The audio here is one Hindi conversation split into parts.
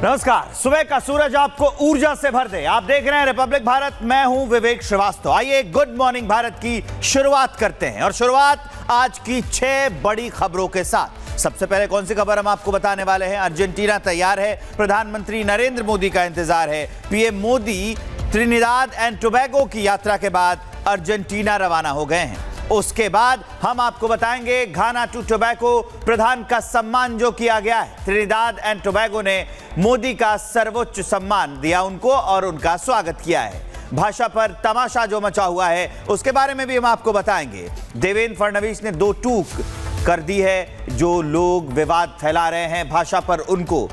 नमस्कार। सुबह का सूरज आपको ऊर्जा से भर दे। आप देख रहे हैं रिपब्लिक भारत। मैं हूं विवेक श्रीवास्तव। आइए गुड मॉर्निंग भारत की शुरुआत करते हैं और शुरुआत आज की 6 बड़ी खबरों के साथ। सबसे पहले कौन सी खबर हम आपको बताने वाले हैं। अर्जेंटीना तैयार है, प्रधानमंत्री नरेंद्र मोदी का इंतजार है। PM Modi Trinidad and Tobago की यात्रा के बाद अर्जेंटीना रवाना हो गए हैं। उसके बाद हम आपको बताएंगे घाना टू टोबैगो प्रधान का सम्मान जो किया गया है। त्रिनिदाद एंड टोबैगो ने मोदी का सर्वोच्च सम्मान दिया उनको और उनका स्वागत किया है। भाषा पर तमाशा जो मचा हुआ है उसके बारे में भी हम आपको बताएंगे। देवेंद्र फडणवीस ने 2 टूक कर दी है। जो लोग विवाद फैला रहे हैं भाषा पर, उनको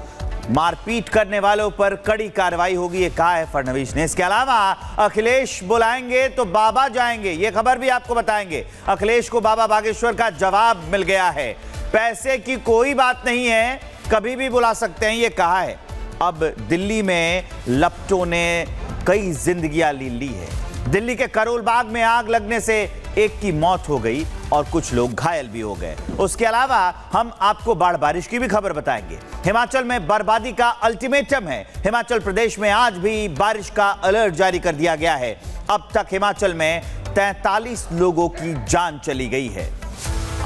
मारपीट करने वालों पर कड़ी कार्रवाई होगी, ये कहा है फडणवीस ने। इसके अलावा अखिलेश बुलाएंगे तो बाबा जाएंगे, ये खबर भी आपको बताएंगे। अखिलेश को बाबा बागेश्वर का जवाब मिल गया है। पैसे की कोई बात नहीं है, कभी भी बुला सकते हैं, ये कहा है। अब दिल्ली में लपटों ने कई जिंदगियां ली है। दिल्ली के करोल बाग में आग लगने से एक की मौत हो गई और कुछ लोग घायल भी हो गए। उसके अलावा हम आपको बाढ़ बारिश की भी खबर बताएंगे। हिमाचल में बर्बादी का अल्टीमेटम है। हिमाचल प्रदेश में आज भी बारिश का अलर्ट जारी कर दिया गया है। अब तक हिमाचल में 43 लोगों की जान चली गई है।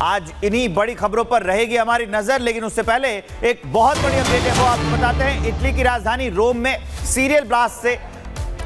आज इन्हीं बड़ी खबरों पर रहेगी हमारी नजर, लेकिन उससे पहले एक बहुत बड़ी अपडेट है वो आपको बताते हैं। इटली की राजधानी रोम में सीरियल ब्लास्ट से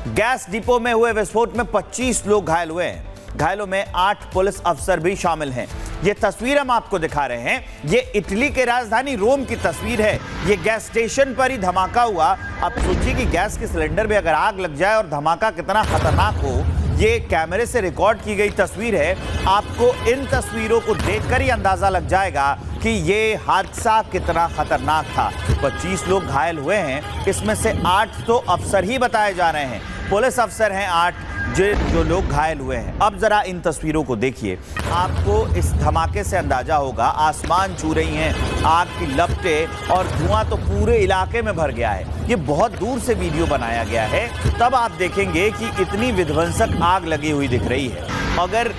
गैस डिपो में हुए विस्फोट में 25 लोग घायल हुए हैं। घायलों में 8 पुलिस अफसर भी शामिल हैं। ये तस्वीर हम आपको दिखा रहे हैं। ये इटली के राजधानी रोम की तस्वीर है। ये गैस स्टेशन पर ही धमाका हुआ। अब सोचिए कि गैस के सिलेंडर में अगर आग लग जाए और धमाका कितना खतरनाक हो। ये कैमरे से रिकॉर्ड की गई तस्वीर है। आपको इन तस्वीरों को देखकर ही अंदाजा लग जाएगा कि ये हादसा कितना खतरनाक था। 25 लोग घायल हुए हैं, इसमें से 8 तो अफसर ही बताए जा रहे हैं। पुलिस अफसर हैं 8 जो लोग घायल हुए हैं। अब जरा इन तस्वीरों को देखिए, आपको इस धमाके से अंदाजा होगा। आसमान छू रही हैं आग की लपटें और धुआं तो पूरे इलाके में भर गया है। ये बहुत दूर से वीडियो बनाया गया है, तब आप देखेंगे कि इतनी विध्वंसक आग लगी हुई दिख रही है। अगर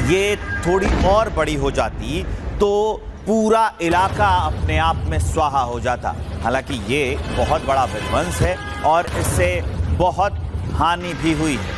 ये थोड़ी और बड़ी हो जाती तो पूरा इलाका अपने आप में स्वाहा हो जाता। हालांकि ये बहुत बड़ा विध्वंस है और इससे बहुत हानि भी हुई है।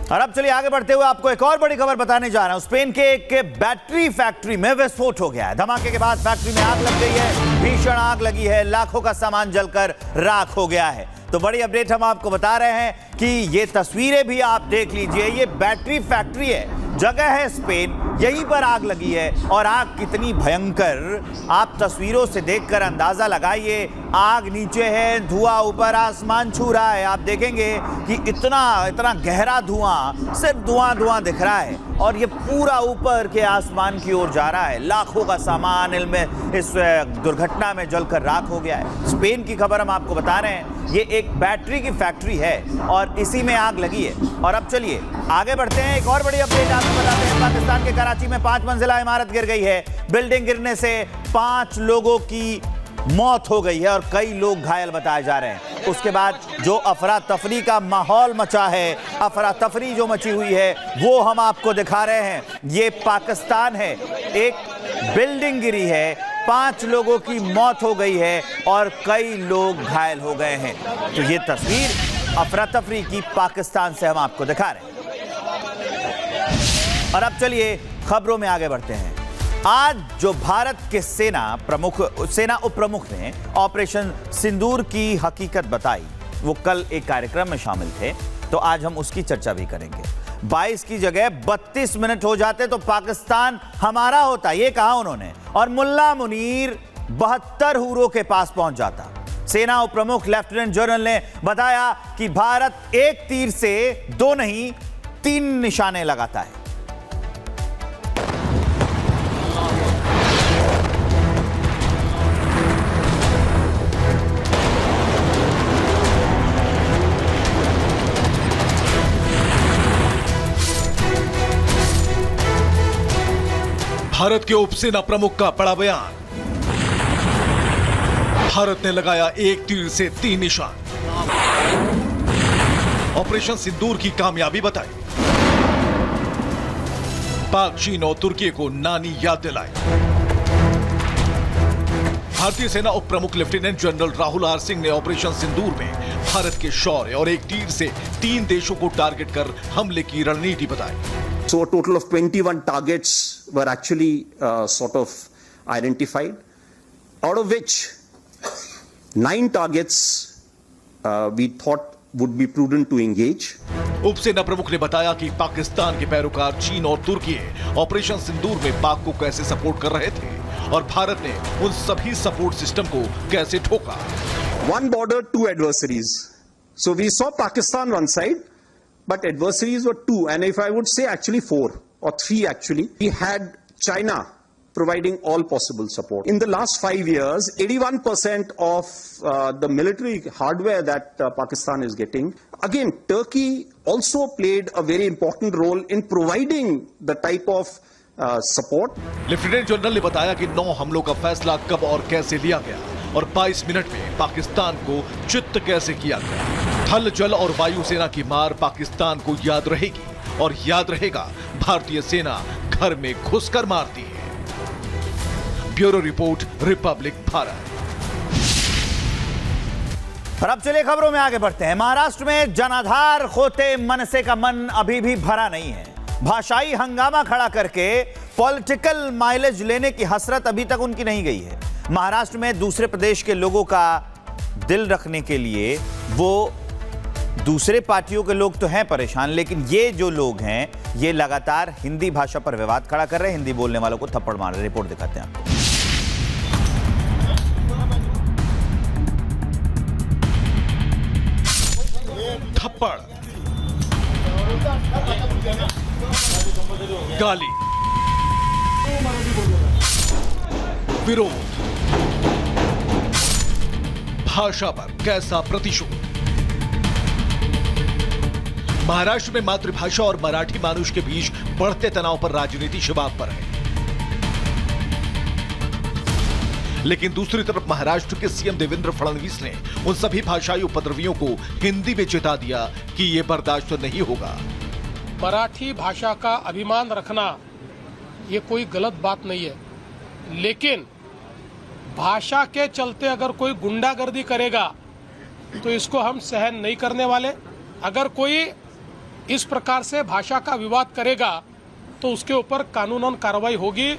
और अब चलिए आगे बढ़ते हुए आपको एक और बड़ी खबर बताने जा रहा हूं। स्पेन के एक बैटरी फैक्ट्री में विस्फोट हो गया है। धमाके के बाद फैक्ट्री में आग लग गई है। भीषण आग लगी है। लाखों का सामान जलकर राख हो गया है। तो बड़ी अपडेट हम आपको बता रहे हैं कि ये तस्वीरें भी आप देख लीजिए। ये बैटरी फैक्ट्री है, जगह है स्पेन, यहीं पर आग लगी है। और आग कितनी भयंकर आप तस्वीरों से देखकर अंदाजा लगाइए। आग नीचे है, धुआं ऊपर, आसमान छू रहा है। आप देखेंगे कि इतना गहरा धुआं, सिर्फ धुआं दिख रहा है और ये पूरा ऊपर के आसमान की ओर जा रहा है। लाखों का सामान इस दुर्घटना में जलकर राख हो गया है। स्पेन की खबर हम आपको बता रहे हैं। ये एक बैटरी की फैक्ट्री है और इसी में आग लगी है। और अब चलिए आगे बढ़ते हैं। एक और बड़ी अपडेट आपको बताते हैं। पाकिस्तान के कराची में 5 मंजिला इमारत गिर गई है। बिल्डिंग गिरने से 5 लोगों की मौत हो गई है और कई लोग घायल बताए जा रहे हैं। उसके बाद जो अफरा तफरी का माहौल मचा है, अफरा तफरी जो मची हुई है, वो हम आपको दिखा रहे हैं। ये पाकिस्तान है। एक बिल्डिंग गिरी है, 5 लोगों की मौत हो गई है और कई लोग घायल हो गए हैं। तो ये तस्वीर अफरा तफरी की पाकिस्तान से हम आपको दिखा रहे हैं। और अब चलिए खबरों में आगे बढ़ते हैं। आज जो भारत के सेना उप प्रमुख ने ऑपरेशन सिंदूर की हकीकत बताई, वो कल एक कार्यक्रम में शामिल थे, तो आज हम उसकी चर्चा भी करेंगे। 22 की जगह 32 मिनट हो जाते तो पाकिस्तान हमारा होता, ये कहा उन्होंने। और मुल्ला मुनीर 72 हूरों के पास पहुंच जाता। सेना उप प्रमुख लेफ्टिनेंट जनरल ने बताया कि भारत एक तीर से 2 नहीं 3 निशाने लगाता है। भारत के उपसेना प्रमुख का बड़ा बयान। भारत ने लगाया एक तीर से 3 निशान। ऑपरेशन सिंदूर की कामयाबी बताई। पाक, चीन और तुर्की को नानी याद दिलाई। भारतीय सेना उप प्रमुख lieutenant general Rahul R Singh ने ऑपरेशन सिंदूर में भारत के शौर्य और एक तीर से 3 देशों को टारगेट कर हमले की रणनीति बताई। So a total of 21 targets were actually sort of identified, out of which 9 targets we thought would be prudent to engage. उप सेना प्रमुख ने बताया कि पाकिस्तान के पैरोकार चीन और तुर्की ऑपरेशन सिंदूर में पाक को कैसे सपोर्ट कर रहे थे और भारत ने उन सभी सपोर्ट सिस्टम को कैसे ठोका। One border, 2 adversaries. So we saw Pakistan one side, but adversaries were 2, and if I would say actually 4 or 3 actually. We had China providing all possible support. In the last 5 years, 81% of the military hardware that Pakistan is getting. Again, Turkey also played a very important role in providing the type of support. Lieutenant general ने बताया कि 9 हमलों का फैसला कब और कैसे लिया गया और 22 मिनट में पाकिस्तान को चित्त कैसे किया गया। थल, जल और वायु सेना की मार पाकिस्तान को याद रहेगी और याद रहेगा भारतीय सेना घर में घुसकर मारती है। Bureau report, Republic Bharat. और अब चलिए खबरों में आगे बढ़ते हैं। महाराष्ट्र में जनाधार होते मनसे का मन अभी भी भरा नहीं है। भाषाई हंगामा खड़ा करके पॉलिटिकल माइलेज लेने की हसरत अभी तक उनकी नहीं गई है। महाराष्ट्र में दूसरे प्रदेश के लोगों का दिल रखने के लिए वो दूसरे पार्टियों के लोग तो हैं परेशान, लेकिन ये जो लोग हैं ये लगातार हिंदी भाषा पर विवाद खड़ा कर रहे हैं, हिंदी बोलने वालों को थप्पड़ मार रहे हैं। रिपोर्ट दिखाते हैं आपको। थप्पड़, गाली, विरोध, भाषा पर कैसा प्रतिशोध। महाराष्ट्र में मातृभाषा और मराठी मानुष के बीच बढ़ते तनाव पर राजनीति शबाब पर है। लेकिन दूसरी तरफ महाराष्ट्र के सीएम देवेंद्र फडणवीस ने उन सभी भाषाई उपद्रवियों को हिंदी में चेता दिया कि यह बर्दाश्त नहीं होगा। मराठी भाषा का अभिमान रखना ये कोई गलत बात नहीं है, लेकिन भाषा के चलते अगर कोई गुंडागर्दी करेगा तो इसको हम सहन नहीं करने वाले। अगर कोई इस प्रकार से भाषा का विवाद करेगा तो उसके ऊपर कानूनन कार्रवाई होगी।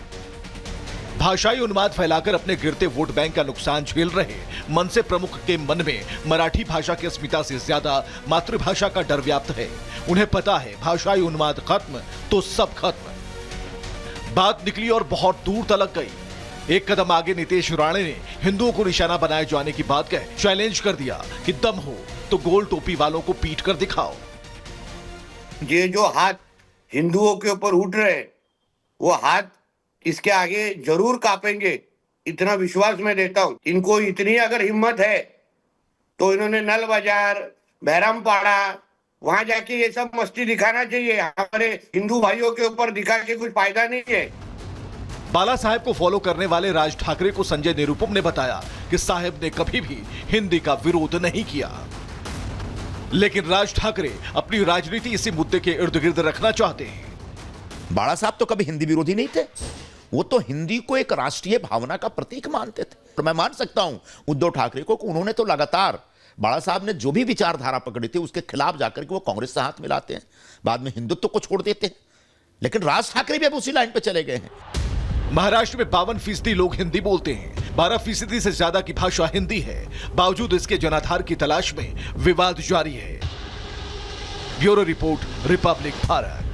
भाषाई उन्माद फैलाकर अपने गिरते वोट बैंक का नुकसान झेल रहे मनसे प्रमुख के मन में मराठी भाषा की अस्मिता से ज्यादा मातृभाषा का डर व्याप्त है। उन्हें पता है भाषाई उन्माद खत्म तो सब खत्म। बात निकली और बहुत दूर तलक गई। एक कदम आगे नीतीश राणे ने हिंदुओं को निशाना बनाए जाने की बात कह चैलेंज कर दिया कि दम हो तो गोल टोपी वालों को पीट कर दिखाओ। ये जो हाथ हिंदुओं के ऊपर उठ रहे वो हाथ इसके आगे जरूर कांपेंगे, इतना विश्वास मैं देता हूं। इनको इतनी अगर हिम्मत है तो इन्होंने नल बाजार, बहरामपाड़ा वहां जाके ये सब मस्ती दिखाना चाहिए। हमारे हिंदू भाइयों के ऊपर दिखा के कुछ फायदा नहीं है। बाला साहेब को फॉलो करने वाले राज ठाकरे को संजय निरुपम ने बताया कि साहेब ने कभी भी हिंदी का विरोध नहीं किया, लेकिन राज ठाकरे अपनी राजनीति इसी मुद्दे के इर्द गिर्द रखना चाहते हैं। बाला साहब तो कभी हिंदी विरोधी नहीं थे, वो तो हिंदी को एक राष्ट्रीय भावना का प्रतीक मानते थे। तो मैं मान सकता हूं उद्धव ठाकरे को, उन्होंने तो लगातार बाला साहब ने जो भी विचारधारा पकड़ी थी उसके खिलाफ जाकर के वो कांग्रेस से हाथ मिलाते हैं, बाद में हिंदुत्व को छोड़ देते हैं। लेकिन राज ठाकरे भी अब उसी लाइन पे चले गए हैं। महाराष्ट्र में 52% लोग हिंदी बोलते हैं, 12% से ज्यादा की भाषा हिंदी है। बावजूद इसके जनाधार की तलाश में विवाद जारी है। Bureau report, Republic Bharat.